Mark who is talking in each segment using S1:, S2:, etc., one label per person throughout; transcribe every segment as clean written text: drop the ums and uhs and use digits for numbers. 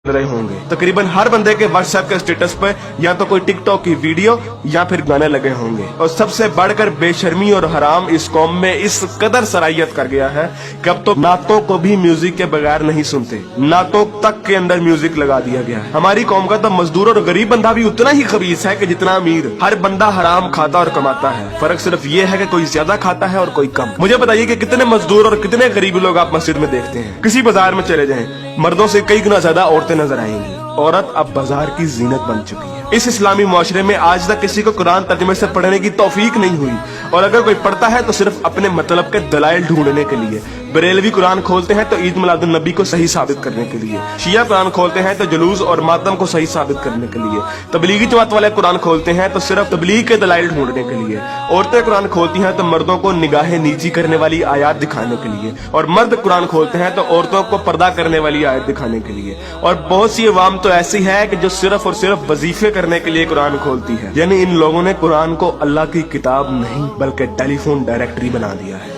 S1: रहे होंगे। तकरीबन हर बंदे के व्हाट्सएप के स्टेटस पर या तो कोई टिकटॉक की वीडियो या फिर गाने लगे होंगे। और सबसे बढ़कर बेशर्मी और हराम इस कौम में इस कदर सराहियत कर गया है कि अब तो नातों को भी म्यूजिक के बगैर नहीं सुनते, नातों तक के अंदर म्यूजिक लगा दिया गया है। हमारी कौम का तो मजदूर और गरीब बंदा भी उतना ही खबीस है कि जितना अमीर। हर बंदा हराम खाता और कमाता है, फर्क सिर्फ ये है कि कोई ज्यादा खाता है और कोई कम। मुझे बताइए कि कितने मजदूर और कितने गरीब लोग आप मस्जिद में देखते हैं। किसी बाजार में चले जाएं, मर्दों से कई गुना ज्यादा औरतें नजर आएंगी। औरत अब बाजार की जीनत बन चुकी है। इस इस्लामी मुआशरे में आज तक किसी को कुरान तर्जुमे से पढ़ने की तौफीक नहीं हुई, और अगर कोई पढ़ता है तो सिर्फ अपने मतलब के दलाइल ढूंढने के लिए। बरेलवी कुरान खोलते हैं तो ईद मिलादुन नबी को सही साबित करने के लिए, शिया कुरान खोलते हैं तो जुलूस और मातम को सही साबित करने के लिए, तबलीगी जमात वाले कुरान खोलते हैं तो सिर्फ तबलीग के दलाइल ढूंढने के लिए, औरतें कुरान खोलती हैं तो मर्दों को निगाहें नीची करने वाली आयत दिखाने के लिए, और मर्द कुरान खोलते हैं तो औरतों को पर्दा करने वाली आयत दिखाने के लिए। और बहुत सी अवाम तो ऐसी है कि जो सिर्फ और सिर्फ वजीफे करने के लिए कुरान खोलती है। यानी इन लोगों ने कुरान को अल्लाह की किताब नहीं बल्कि टेलीफोन डायरेक्टरी बना दिया है।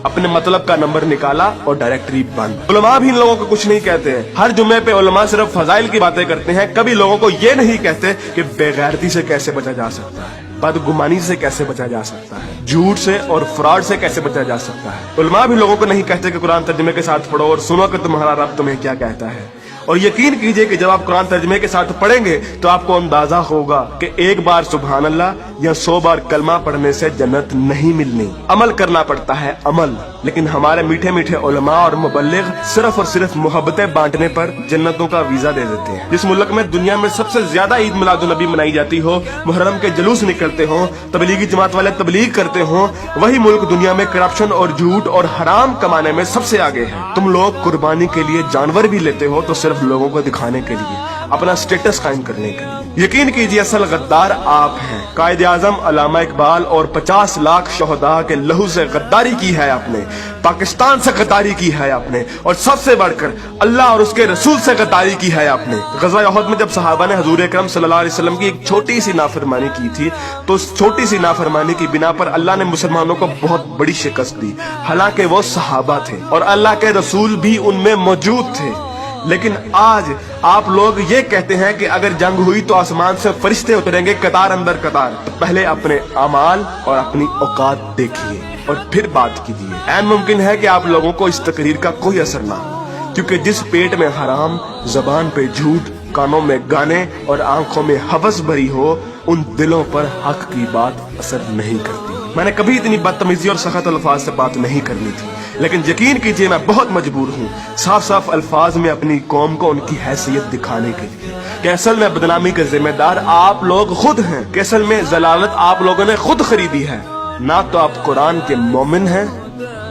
S1: अपने मतलब का नंबर निकाला और डायरेक्टरी बंद। उलमा भी इन लोगों को कुछ नहीं कहते हैं। हर जुम्मे पे उलमा सिर्फ फजाइल की बातें करते हैं, कभी लोगों को ये नहीं कहते कि बेगैरती से कैसे बचा जा सकता है, बदगुमानी से कैसे बचा जा सकता है, झूठ से और फ्रॉड से कैसे बचा जा सकता है। उलमा भी लोगों को नहीं कहते कि कुरान तर्जुमे के साथ पढ़ो और सुनो कि तुम्हारा रब तुम्हें क्या कहता है। और यकीन कीजिए कि जब आप कुरान तर्जुमे के साथ पढ़ेंगे तो आपको अंदाजा होगा कि एक बार सुभान अल्लाह या 100 बार कलमा पढ़ने से जन्नत नहीं मिलनी। अमल करना पड़ता है, अमल। लेकिन हमारे मीठे मीठे उलमा और मुबल्लिग सिर्फ और सिर्फ मोहब्बतें बांटने पर जन्नतों का वीजा दे देते हैं। जिस मुल्क में दुनिया में सबसे ज्यादा ईद मिलादुन नबी मनाई जाती हो, मुहर्रम के जुलूस निकलते हो, तबलीगी जमात वाले तबलीग करते हो, वही मुल्क दुनिया में करप्शन और झूठ और हराम कमाने में सबसे आगे है। तुम लोग कुर्बानी के लिए जानवर भी लेते हो तो सिर्फ लोगों को दिखाने के लिए, अपना स्टेटस कायम करने के लिए। यकीन कीजिए असल गद्दार आप हैं। कायदे आजम अल्लामा इकबाल और 50 लाख शोहदा के लहू से गद्दारी की है आपने, पाकिस्तान से गद्दारी की है आपने, और सबसे बढ़कर अल्लाह और उसके रसूल से गद्दारी की है आपने। गज़वा उहद में जब सहाबा ने हुजूर अकरम सल्लल्लाहु अलैहि वसल्लम की एक छोटी सी नाफरमानी की थी, तो उस छोटी सी नाफरमानी की बिना पर अल्लाह ने मुसलमानों को बहुत बड़ी शिकस्त दी। हालांकि वो सहाबा थे और अल्लाह के रसूल भी उनमें मौजूद थे। लेकिन आज आप लोग ये कहते हैं कि अगर जंग हुई तो आसमान से फरिश्ते उतरेंगे कतार अंदर कतार। तो पहले अपने अमाल और अपनी औकात देखिए और फिर बात कीजिए। ऐन मुमकिन है कि आप लोगों को इस तकरीर का कोई असर ना हो, क्योंकि जिस पेट में हराम, जबान पे झूठ, कानों में गाने और आंखों में हवस भरी हो, उन दिलों पर हक की बात असर नहीं करती। मैंने कभी इतनी बदतमीजी और सख्त अल्फाज से बात नहीं करनी थी, लेकिन यकीन कीजिए मैं बहुत मजबूर हूँ साफ साफ अल्फाज में अपनी कौम को उनकी हैसियत दिखाने के लिए कि असल में बदनामी के जिम्मेदार आप लोग खुद हैं, कि असल में जलालत आप लोगों ने खुद खरीदी है। ना तो आप कुरान के मोमिन हैं,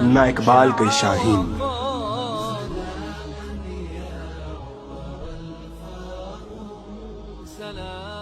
S1: ना इकबाल के शाहीन।
S2: सलाम